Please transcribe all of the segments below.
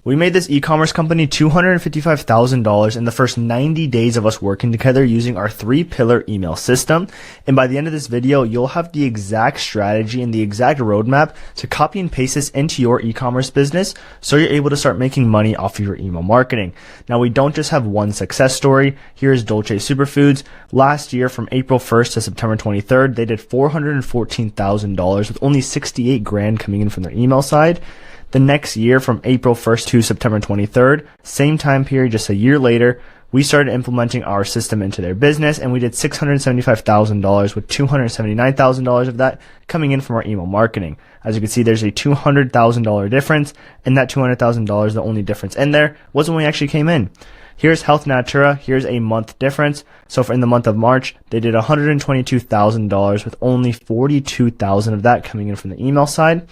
We made this e-commerce company $255,000 in the first 90 days of us working together using our 3-pillar email system. And by the end of this video, you'll have the exact strategy and the exact roadmap to copy and paste this into your e-commerce business so you're able to start making money off of your email marketing. Now, we don't just have one success story. Here's Dolce Superfoods. Last year, from April 1st to September 23rd, they did $414,000 with only 68 grand coming in from their email side. The next year, from April 1st to September 23rd, same time period, just a year later, we started implementing our system into their business, and we did $675,000 with $279,000 of that coming in from our email marketing. As you can see, there's a $200,000 difference, and that $200,000, the only difference in there was when we actually came in. Here's Health Natura. Here's a month difference. So in the month of March, they did $122,000 with only $42,000 of that coming in from the email side.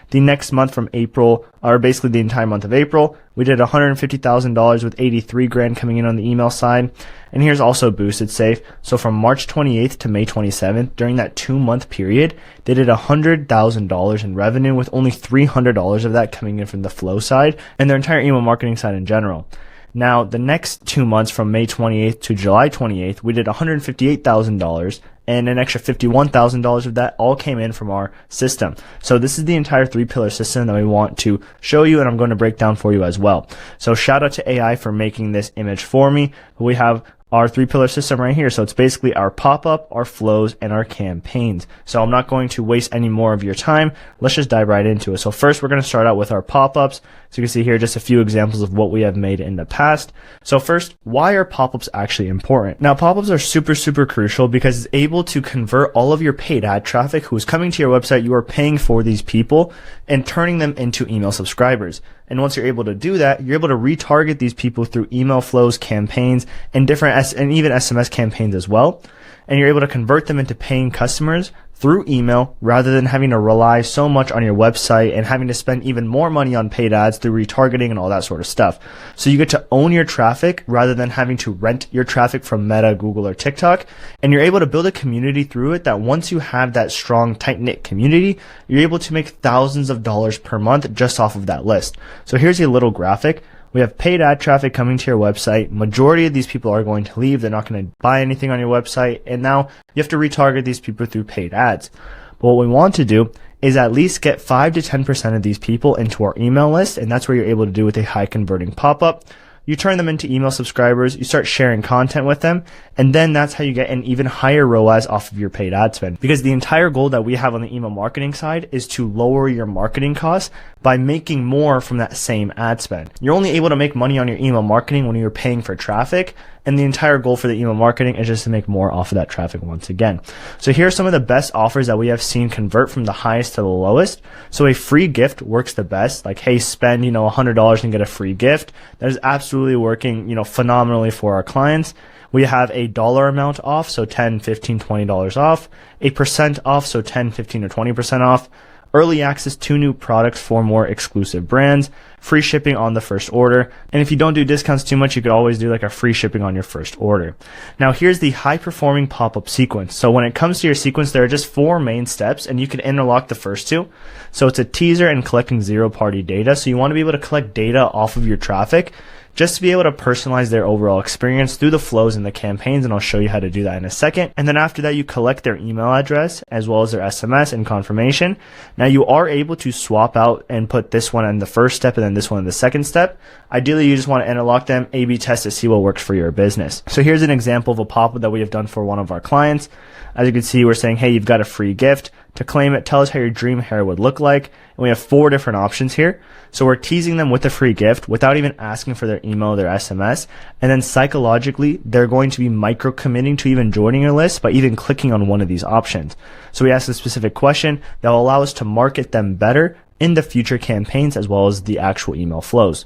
The next month from April, or basically the entire month of April, we did $150,000 with 83 grand coming in on the email side. And here's also Boosted Safe. So from March 28th to May 27th, during that 2-month period, they did $100,000 in revenue with only $300 of that coming in from the flow side and their entire email marketing side in general. Now, the next 2 months from May 28th to July 28th, we did $158,000 and an extra $51,000 of that all came in from our system. So this is the entire 3-pillar system that we want to show you, and I'm going to break down for you as well. So shout out to AI for making this image for me. We have our 3-pillar system right here. So it's basically our pop-up, our flows, and our campaigns. So I'm not going to waste any more of your time. Let's just dive right into it. So first, we're going to start out with our pop-ups. So you can see here just a few examples of what we have made in the past. So first, why are pop-ups actually important? Now, pop-ups are super crucial because it's able to convert all of your paid ad traffic who is coming to your website. You are paying for these people and turning them into email subscribers. And once you're able to do that, you're able to retarget these people through email flows, campaigns, and and even SMS campaigns as well. And you're able to convert them into paying customers through email rather than having to rely so much on your website and having to spend even more money on paid ads through retargeting and all that sort of stuff. So you get to own your traffic rather than having to rent your traffic from Meta, Google, or TikTok. And you're able to build a community through it that once you have that strong, tight-knit community, you're able to make thousands of dollars per month just off of that list. So here's a little graphic. We have paid ad traffic coming to your website. Majority of these people are going to leave. They're not going to buy anything on your website. And now you have to retarget these people through paid ads. But what we want to do is at least get 5 to 10% of these people into our email list. And that's where you're able to do with a high converting pop-up. You turn them into email subscribers, you start sharing content with them, and then that's how you get an even higher ROAS off of your paid ad spend. Because the entire goal that we have on the email marketing side is to lower your marketing costs by making more from that same ad spend. You're only able to make money on your email marketing when you're paying for traffic, and the entire goal for the email marketing is just to make more off of that traffic once again. So here are some of the best offers that we have seen convert from the highest to the lowest. So a free gift works the best. Like, hey, spend, $100 and get a free gift. That is absolutely working, phenomenally for our clients. We have a dollar amount off, so $10, $15, $20 off. A percent off, so 10, 15, or 20% off. Early access to new products for more exclusive brands, free shipping on the first order. And if you don't do discounts too much, you could always do like a free shipping on your first order. Now here's the high performing pop-up sequence. So when it comes to your sequence, there are just 4 main steps and you can interlock the first 2. So it's a teaser and collecting 0-party data. So you want to be able to collect data off of your traffic just to be able to personalize their overall experience through the flows and the campaigns, and I'll show you how to do that in a second. And then after that, you collect their email address as well as their SMS and confirmation. Now you are able to swap out and put this one in the first step and then this one in the second step. Ideally, you just want to interlock them, A/B test to see what works for your business. So here's an example of a pop-up that we have done for one of our clients. As you can see, we're saying, hey, you've got a free gift. To claim it, tell us how your dream hair would look like. And we have 4 different options here. So we're teasing them with a free gift without even asking for their email, their SMS. And then psychologically, they're going to be micro committing to even joining your list by even clicking on one of these options. So we ask a specific question that will allow us to market them better in the future campaigns as well as the actual email flows.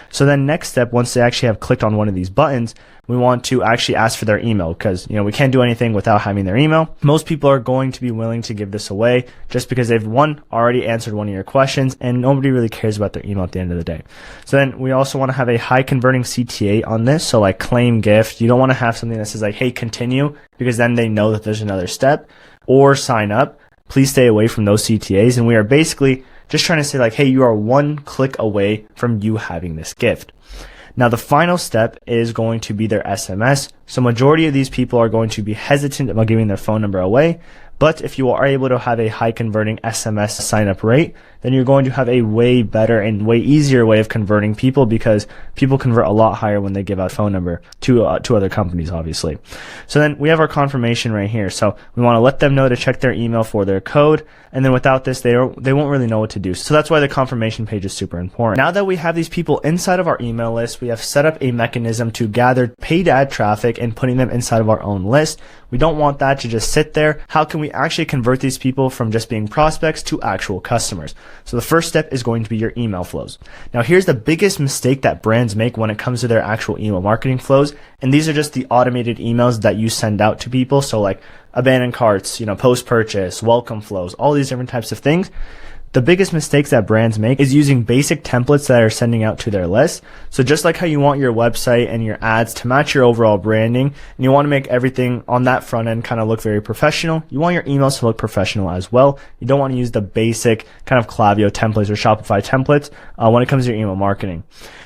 So then next step, once they actually have clicked on one of these buttons, we want to actually ask for their email because, we can't do anything without having their email. Most people are going to be willing to give this away just because they've already answered one of your questions and nobody really cares about their email at the end of the day. So then we also want to have a high converting CTA on this. So like claim gift, you don't want to have something that says like, hey, continue, because then they know that there's another step, or sign up. Please stay away from those CTAs. And we are basically just trying to say like, hey, you are one click away from you having this gift. Now, the final step is going to be their SMS. So majority of these people are going to be hesitant about giving their phone number away. But if you are able to have a high converting SMS sign up rate, then you're going to have a way better and way easier way of converting people, because people convert a lot higher when they give out phone number to other companies, obviously. So then we have our confirmation right here. So we want to let them know to check their email for their code. And then without this, they won't really know what to do. So that's why the confirmation page is super important. Now that we have these people inside of our email list, we have set up a mechanism to gather paid ad traffic and putting them inside of our own list. We don't want that to just sit there. How can we actually convert these people from just being prospects to actual customers? So the first step is going to be your email flows. Now here's the biggest mistake that brands make when it comes to their actual email marketing flows. And these are just the automated emails that you send out to people. So like abandoned carts, post-purchase, welcome flows, all these different types of things. The biggest mistakes that brands make is using basic templates that are sending out to their list. So just like how you want your website and your ads to match your overall branding, and you want to make everything on that front end kind of look very professional, you want your emails to look professional as well. You don't want to use the basic kind of Klaviyo templates or Shopify templates when it comes to your email marketing.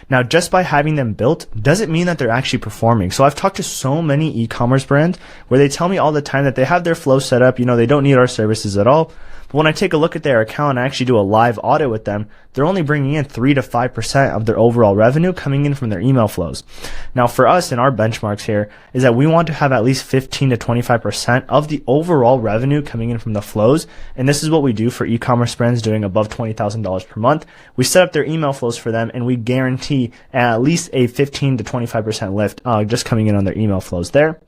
Now, just by having them built doesn't mean that they're actually performing. So I've talked to so many e-commerce brands where they tell me all the time that they have their flow set up, they don't need our services at all. But when I take a look at their account and actually do a live audit with them, they're only bringing in 3 to 5% of their overall revenue coming in from their email flows. Now, for us in our benchmarks here is that we want to have at least 15 to 25% of the overall revenue coming in from the flows. And this is what we do for e-commerce brands doing above $20,000 per month. We set up their email flows for them, and we guarantee at least a 15 to 25% lift just coming in on their email flows there.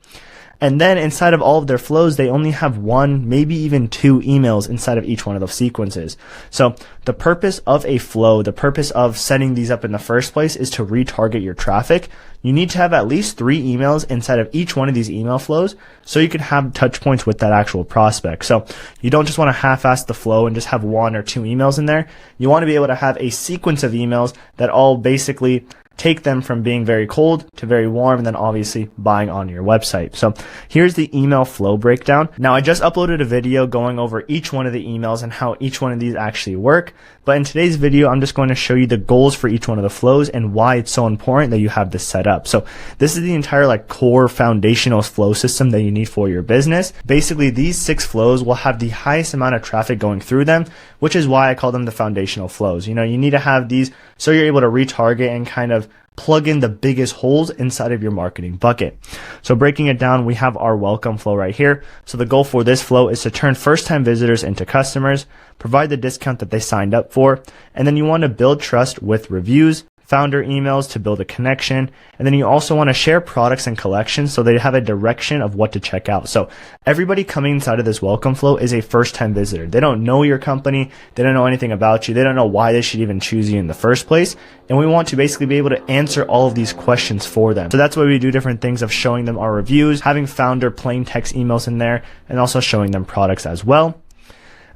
And then inside of all of their flows, they only have 1, maybe even 2 emails inside of each one of those sequences. So the purpose of a flow, the purpose of setting these up in the first place is to retarget your traffic. You need to have at least 3 emails inside of each one of these email flows so you can have touch points with that actual prospect. So you don't just want to half-ass the flow and just have 1 or 2 emails in there. You want to be able to have a sequence of emails that all basically take them from being very cold to very warm, and then obviously buying on your website. So here's the email flow breakdown. Now, I just uploaded a video going over each one of the emails and how each one of these actually work. But in today's video, I'm just going to show you the goals for each one of the flows and why it's so important that you have this set up. So this is the entire core foundational flow system that you need for your business. Basically, these 6 flows will have the highest amount of traffic going through them, which is why I call them the foundational flows. You need to have these so you're able to retarget and kind of plug in the biggest holes inside of your marketing bucket. So breaking it down, we have our welcome flow right here. So the goal for this flow is to turn first-time visitors into customers, provide the discount that they signed up for, and then you want to build trust with reviews, founder emails to build a connection, and then you also want to share products and collections so they have a direction of what to check out. So everybody coming inside of this welcome flow is a first-time visitor. They don't know your company, they don't know anything about you, they don't know why they should even choose you in the first place, and we want to basically be able to answer all of these questions for them. So that's why we do different things of showing them our reviews, having founder plain text emails in there, and also showing them products as well.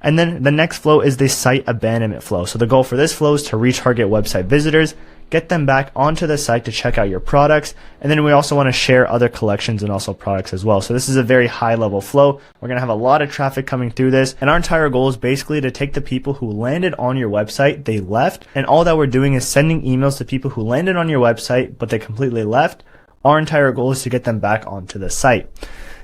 And then the next flow is the site abandonment flow. So the goal for this flow is to retarget website visitors, get them back onto the site to check out your products, and then we also want to share other collections and also products as well. So this is a very high level flow. We're going to have a lot of traffic coming through this, and our entire goal is basically to take the people who landed on your website, they left, and all that we're doing is sending emails to people who landed on your website but they completely left. Our entire goal is to get them back onto the site.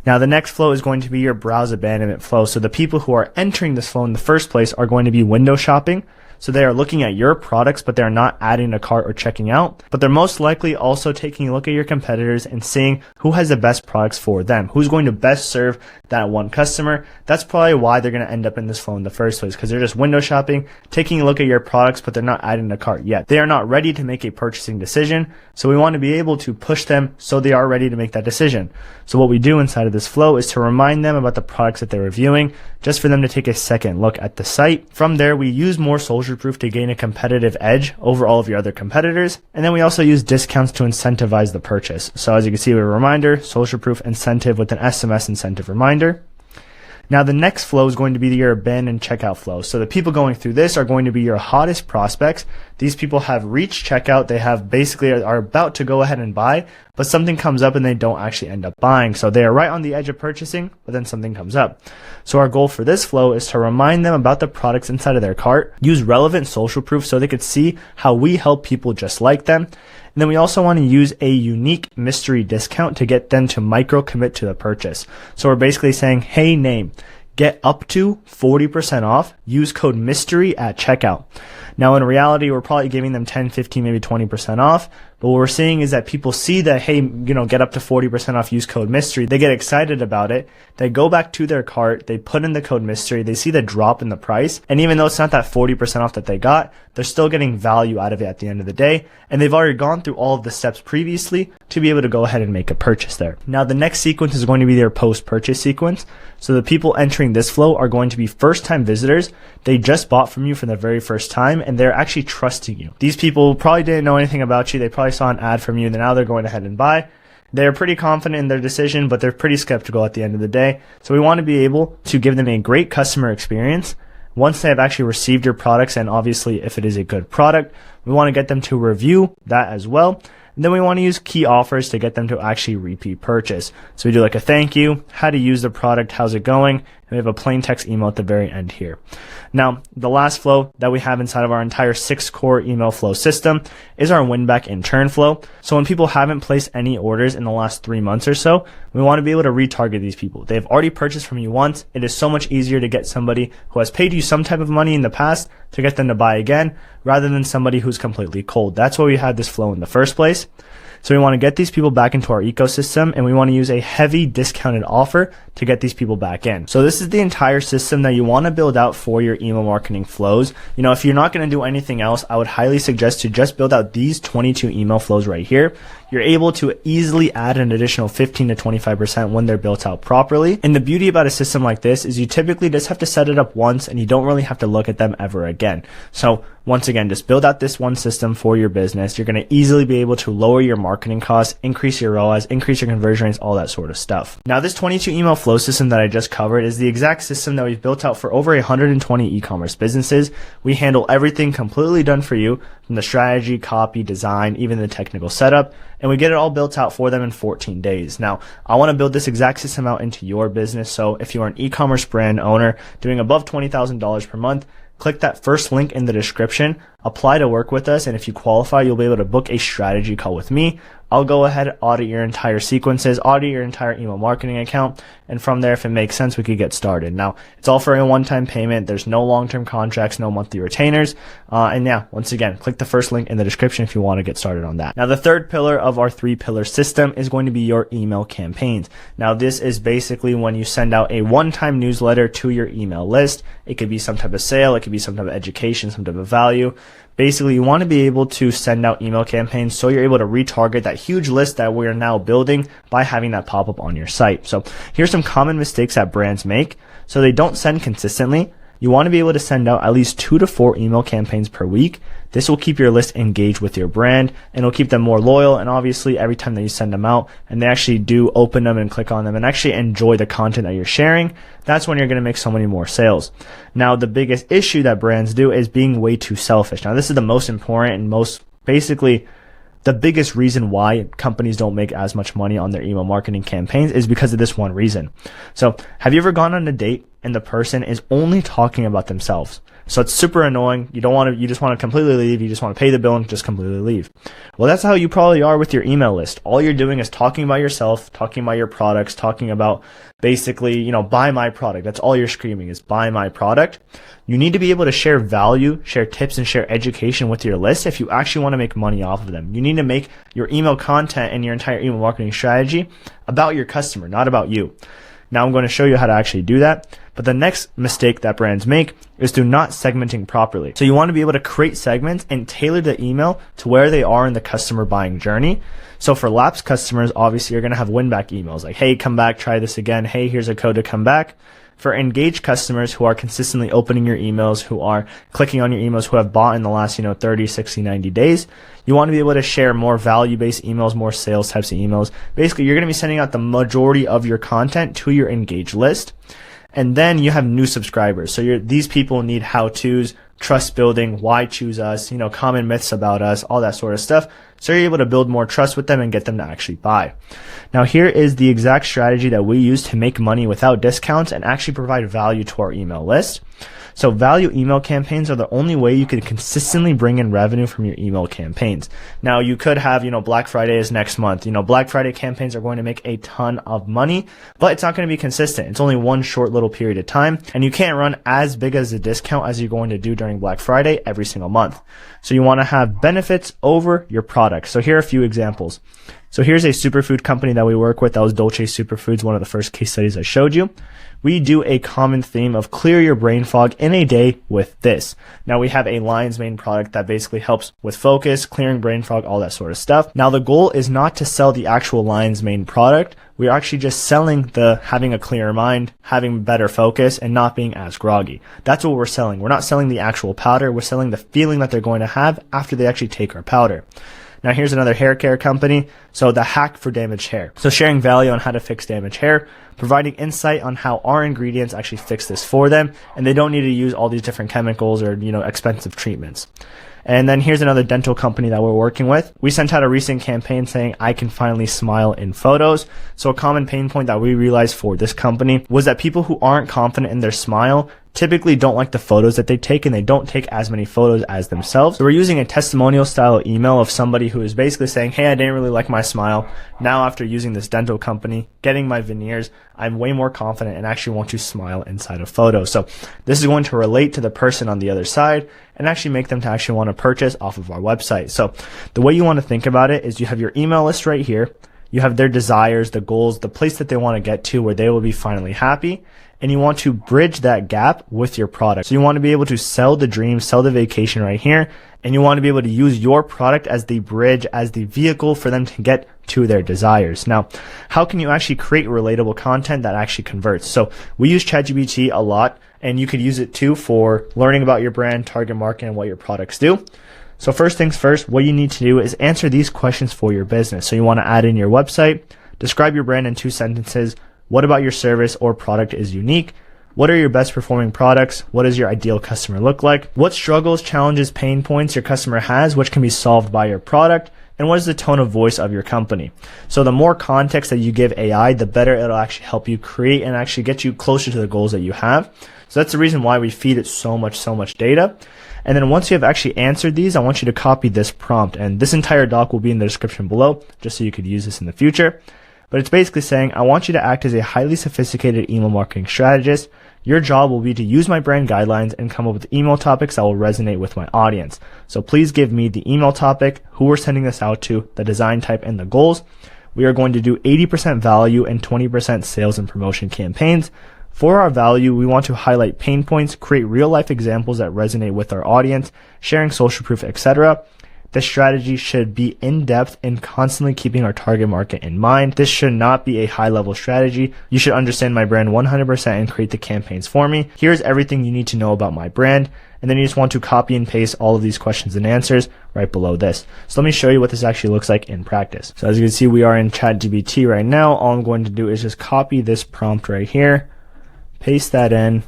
Now, the next flow is going to be your browse abandonment flow. So the people who are entering this flow in the first place are going to be window shopping. So they are looking at your products, but they're not adding a cart or checking out. But they're most likely also taking a look at your competitors and seeing who has the best products for them, who's going to best serve that one customer. That's probably why they're going to end up in this flow in the first place, because they're just window shopping, taking a look at your products, but they're not adding a cart yet. They are not ready to make a purchasing decision. So we want to be able to push them so they are ready to make that decision. So what we do inside of this flow is to remind them about the products that they're reviewing, just for them to take a second look at the site. From there, we use more social proof to gain a competitive edge over all of your other competitors. And then we also use discounts to incentivize the purchase. So as you can see, we have a reminder, social proof incentive with an SMS incentive reminder. Now the next flow is going to be your abandoned checkout flow. So the people going through this are going to be your hottest prospects These people have reached checkout. They have basically are about to go ahead and buy, but something comes up and they don't actually end up buying. So they are right on the edge of purchasing, but then something comes up. So our goal for this flow is to remind them about the products inside of their cart, use relevant social proof so they could see how we help people just like them. And then we also want to use a unique mystery discount to get them to micro commit to the purchase. So we're basically saying, hey, name, get up to 40% off. Use code mystery at checkout. Now, in reality, we're probably giving them 10, 15, maybe 20% off. But what we're seeing is that people see that, hey, get up to 40% off, use code mystery. They get excited about it. They go back to their cart. They put in the code mystery. They see the drop in the price. And even though it's not that 40% off that they got, they're still getting value out of it at the end of the day. And they've already gone through all of the steps previously to be able to go ahead and make a purchase there. Now, the next sequence is going to be their post-purchase sequence. So the people entering this flow are going to be first-time visitors. They just bought from you for the very first time, and they're actually trusting you. These people probably didn't know anything about you. They probably saw an ad from you, and now they're going ahead and buy. They're pretty confident in their decision, but they're pretty skeptical at the end of the day. So we want to be able to give them a great customer experience once they have actually received your products. And obviously, if it is a good product, we want to get them to review that as well. And then we want to use key offers to get them to actually repeat purchase. So we do like a thank you, how to use the product, how's it going, and we have a plain text email at the very end here. Now, the last flow that we have inside of our entire 6 core email flow system is our win back in turn flow. So when people haven't placed any orders in the last 3 months or so, we want to be able to retarget these people. They've already purchased from you once. It is so much easier to get somebody who has paid you some type of money in the past to get them to buy again, rather than somebody who's completely cold. That's why we had this flow in the first place. So we want to get these people back into our ecosystem, and we want to use a heavy discounted offer to get these people back in. So this is the entire system that you want to build out for your email marketing flows. If you're not going to do anything else, I would highly suggest to just build out these 22 email flows right here. You're able to easily add an additional 15 to 25% when they're built out properly. And the beauty about a system like this is you typically just have to set it up once, and you don't really have to look at them ever again. So once again, just build out this one system for your business. You're going to easily be able to lower your marketing costs, increase your ROAS, increase your conversion rates, all that sort of stuff. Now, this 22 email flow system that I just covered is the exact system that we've built out for over 120 e-commerce businesses. We handle everything completely done for you, from the strategy, copy, design, even the technical setup, and we get it all built out for them in 14 days. Now, I want to build this exact system out into your business. So if you are an e-commerce brand owner doing above $20,000 per month, click that first link in the description, apply to work with us, and if you qualify, you'll be able to book a strategy call with me. I'll go ahead, audit your entire sequences, audit your entire email marketing account, and from there, if it makes sense, we could get started. Now, it's all for a one-time payment. There's no long-term contracts, no monthly retainers. And yeah, once again, click the first link in the description if you want to get started on that. Now, the third pillar of our 3-pillar system is going to be your email campaigns. Now, this is basically when you send out a one-time newsletter to your email list. It could be some type of sale, it could be some type of education, some type of value. Basically, you want to be able to send out email campaigns so you're able to retarget that huge list that we are now building by having that pop up on your site. So here's some common mistakes that brands make. So they don't send consistently. You want to be able to send out at least 2 to 4 email campaigns per week. This will keep your list engaged with your brand, and it'll keep them more loyal. And obviously, every time that you send them out and they actually do open them and click on them and actually enjoy the content that you're sharing, that's when you're going to make so many more sales. Now, the biggest issue that brands do is being way too selfish. Now, this is the most important and most basically the biggest reason why companies don't make as much money on their email marketing campaigns is because of this one reason. So have you ever gone on a date and the person is only talking about themselves? So it's super annoying. You just want to completely leave. You just want to pay the bill and just completely leave. Well, that's how you probably are with your email list. All you're doing is talking about yourself, talking about your products, talking about basically, buy my product. That's all you're screaming is buy my product. You need to be able to share value, share tips, and share education with your list if you actually want to make money off of them. You need to make your email content and your entire email marketing strategy about your customer, not about you. Now I'm going to show you how to actually do that. But the next mistake that brands make is through not segmenting properly. So you want to be able to create segments and tailor the email to where they are in the customer buying journey. So for lapsed customers, obviously you're going to have win back emails like, hey, come back, try this again. Hey, here's a code to come back. For engaged customers who are consistently opening your emails, who are clicking on your emails, who have bought in the last, 30, 60, 90 days, you want to be able to share more value-based emails, more sales types of emails. Basically, you're going to be sending out the majority of your content to your engaged list. And then you have new subscribers. So these people need how-tos, trust building, why choose us, common myths about us, all that sort of stuff. So you're able to build more trust with them and get them to actually buy. Now here is the exact strategy that we use to make money without discounts and actually provide value to our email list. So value email campaigns are the only way you can consistently bring in revenue from your email campaigns. Now you could have, Black Friday is next month. Black Friday campaigns are going to make a ton of money, but it's not going to be consistent. It's only one short little period of time, and you can't run as big as a discount as you're going to do during Black Friday every single month. So you want to have benefits over your product. So here are a few examples. So here's a superfood company that we work with. That was Dolce Superfoods, one of the first case studies I showed you. We do a common theme of clear your brain fog in a day with this. Now we have a lion's mane product that basically helps with focus, clearing brain fog, all that sort of stuff. Now the goal is not to sell the actual lion's mane product. We're actually just selling the having a clearer mind, having better focus, and not being as groggy. That's what we're selling. We're not selling the actual powder. We're selling the feeling that they're going to have after they actually take our powder. Now here's another hair care company. So the hack for damaged hair. So sharing value on how to fix damaged hair, providing insight on how our ingredients actually fix this for them, and they don't need to use all these different chemicals or, expensive treatments. And then here's another dental company that we're working with. We sent out a recent campaign saying, I can finally smile in photos. So a common pain point that we realized for this company was that people who aren't confident in their smile typically don't like the photos that they take, and they don't take as many photos as themselves. So we're using a testimonial style email of somebody who is basically saying, hey, I didn't really like my smile. Now after using this dental company, getting my veneers, I'm way more confident and actually want to smile inside of photos. So this is going to relate to the person on the other side and actually make them to actually want to purchase off of our website. So the way you want to think about it is you have your email list right here. You have their desires, the goals, the place that they want to get to where they will be finally happy. And you want to bridge that gap with your product. So you want to be able to sell the dream, sell the vacation right here. And you want to be able to use your product as the bridge, as the vehicle for them to get to their desires. Now, how can you actually create relatable content that actually converts? So we use ChatGPT a lot, and you could use it too for learning about your brand, target market, and what your products do. So first things first, what you need to do is answer these questions for your business. So you want to add in your website, describe your brand in 2 sentences. What about your service or product is unique? What are your best performing products? What does your ideal customer look like? What struggles, challenges, pain points your customer has, which can be solved by your product? And what is the tone of voice of your company? So the more context that you give AI, the better it'll actually help you create and actually get you closer to the goals that you have. So that's the reason why we feed it so much data. And then once you have actually answered these, I want you to copy this prompt. And this entire doc will be in the description below, just so you could use this in the future. But it's basically saying, I want you to act as a highly sophisticated email marketing strategist. Your job will be to use my brand guidelines and come up with email topics that will resonate with my audience. So please give me the email topic, who we're sending this out to, the design type, and the goals. We are going to do 80% value and 20% sales and promotion campaigns. For our value, we want to highlight pain points, create real life examples that resonate with our audience, sharing social proof, etc. This strategy should be in-depth and constantly keeping our target market in mind. This should not be a high-level strategy. You should understand my brand 100% and create the campaigns for me. Here's everything you need to know about my brand. And then you just want to copy and paste all of these questions and answers right below this. So let me show you what this actually looks like in practice. So as you can see, we are in ChatGPT right now. All I'm going to do is just copy this prompt right here, paste that in,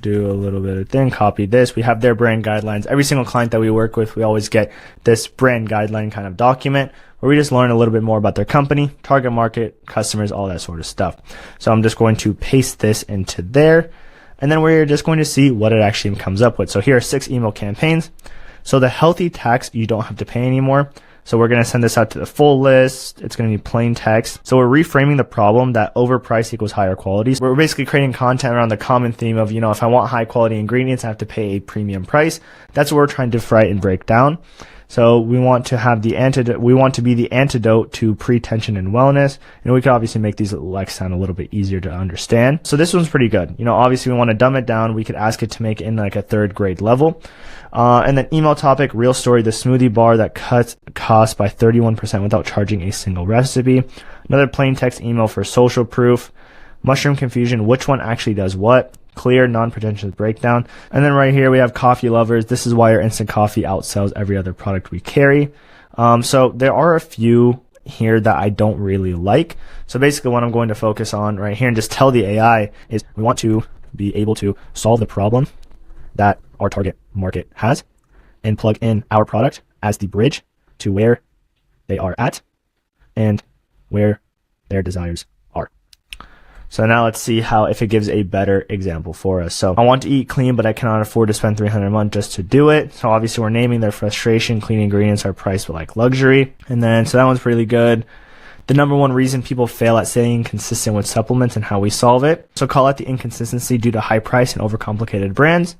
do a little bit of thing, copy this. We have their brand guidelines. Every single client that we work with, we always get this brand guideline kind of document where we just learn a little bit more about their company, target market, customers, all that sort of stuff. So I'm just going to paste this into there, and then we're just going to see what it actually comes up with. So here are 6 email campaigns. So the healthy tax, you don't have to pay anymore. So we're going to send this out to the full list. It's going to be plain text. So we're reframing the problem that overprice equals higher quality. So we're basically creating content around the common theme of, if I want high quality ingredients, I have to pay a premium price. That's what we're trying to fight and break down. So we want to have the antidote. We want to be the antidote to pretension and wellness. And we could obviously make these likes sound a little bit easier to understand. So this one's pretty good. Obviously we want to dumb it down. We could ask it to make it in like a 3rd grade level. And then email topic, real story, the smoothie bar that cuts costs by 31% without charging a single recipe. Another plain text email for social proof. Mushroom confusion, which one actually does what. Clear, non-pretentious breakdown. And then right here we have coffee lovers. This is why our instant coffee outsells every other product we carry. So there are a few here that I don't really like. So basically what I'm going to focus on right here and just tell the AI is we want to be able to solve the problem that our target market has and plug in our product as the bridge to where they are at and where their desires are. So now let's see how if it gives a better example for us. So I want to eat clean, but I cannot afford to spend $300 a month just to do it. So obviously we're naming their frustration. Clean ingredients are priced with like luxury. And then, so that one's really good. The number one reason people fail at staying consistent with supplements and how we solve it. So call out the inconsistency due to high price and overcomplicated brands.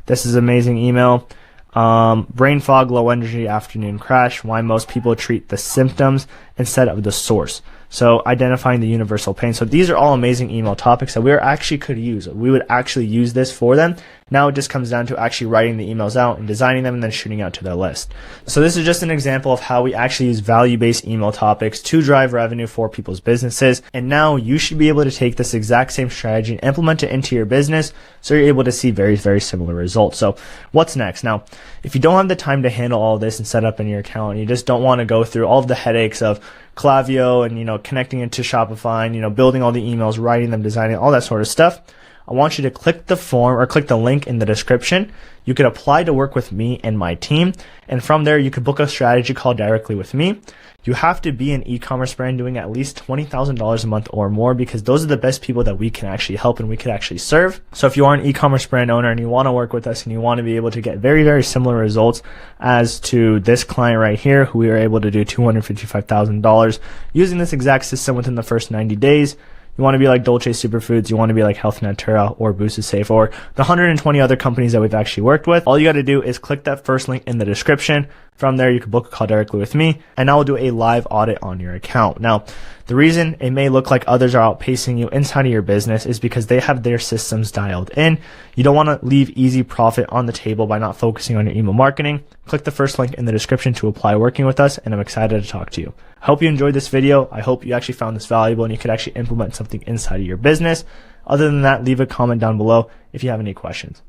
This is an amazing email. Brain fog, low energy, afternoon crash, why most people treat the symptoms instead of the source. So identifying the universal pain. So these are all amazing email topics that we actually could use. We would actually use this for them. Now it just comes down to actually writing the emails out and designing them and then shooting out to their list. So this is just an example of how we actually use value-based email topics to drive revenue for people's businesses. And now you should be able to take this exact same strategy and implement it into your business so you're able to see very, very similar results. So what's next? Now, if you don't have the time to handle all this and set up in your account, and you just don't want to go through all of the headaches of Klaviyo and, connecting it to Shopify and, building all the emails, writing them, designing, all that sort of stuff, I want you to click the form or click the link in the description. You could apply to work with me and my team. And from there, you could book a strategy call directly with me. You have to be an e-commerce brand doing at least $20,000 a month or more, because those are the best people that we can actually help and we can actually serve. So if you are an e-commerce brand owner and you want to work with us and you want to be able to get very, very similar results as to this client right here, who we were able to do $255,000 using this exact system within the first 90 days, you want to be like Dolce Superfoods, you want to be like Health Natura or Boost is Safe or the 120 other companies that we've actually worked with. All you got to do is click that first link in the description. From there, you can book a call directly with me and I will do a live audit on your account. Now, the reason it may look like others are outpacing you inside of your business is because they have their systems dialed in. You don't want to leave easy profit on the table by not focusing on your email marketing. Click the first link in the description to apply working with us, and I'm excited to talk to you. I hope you enjoyed this video. I hope you actually found this valuable and you could actually implement something inside of your business. Other than that, leave a comment down below if you have any questions.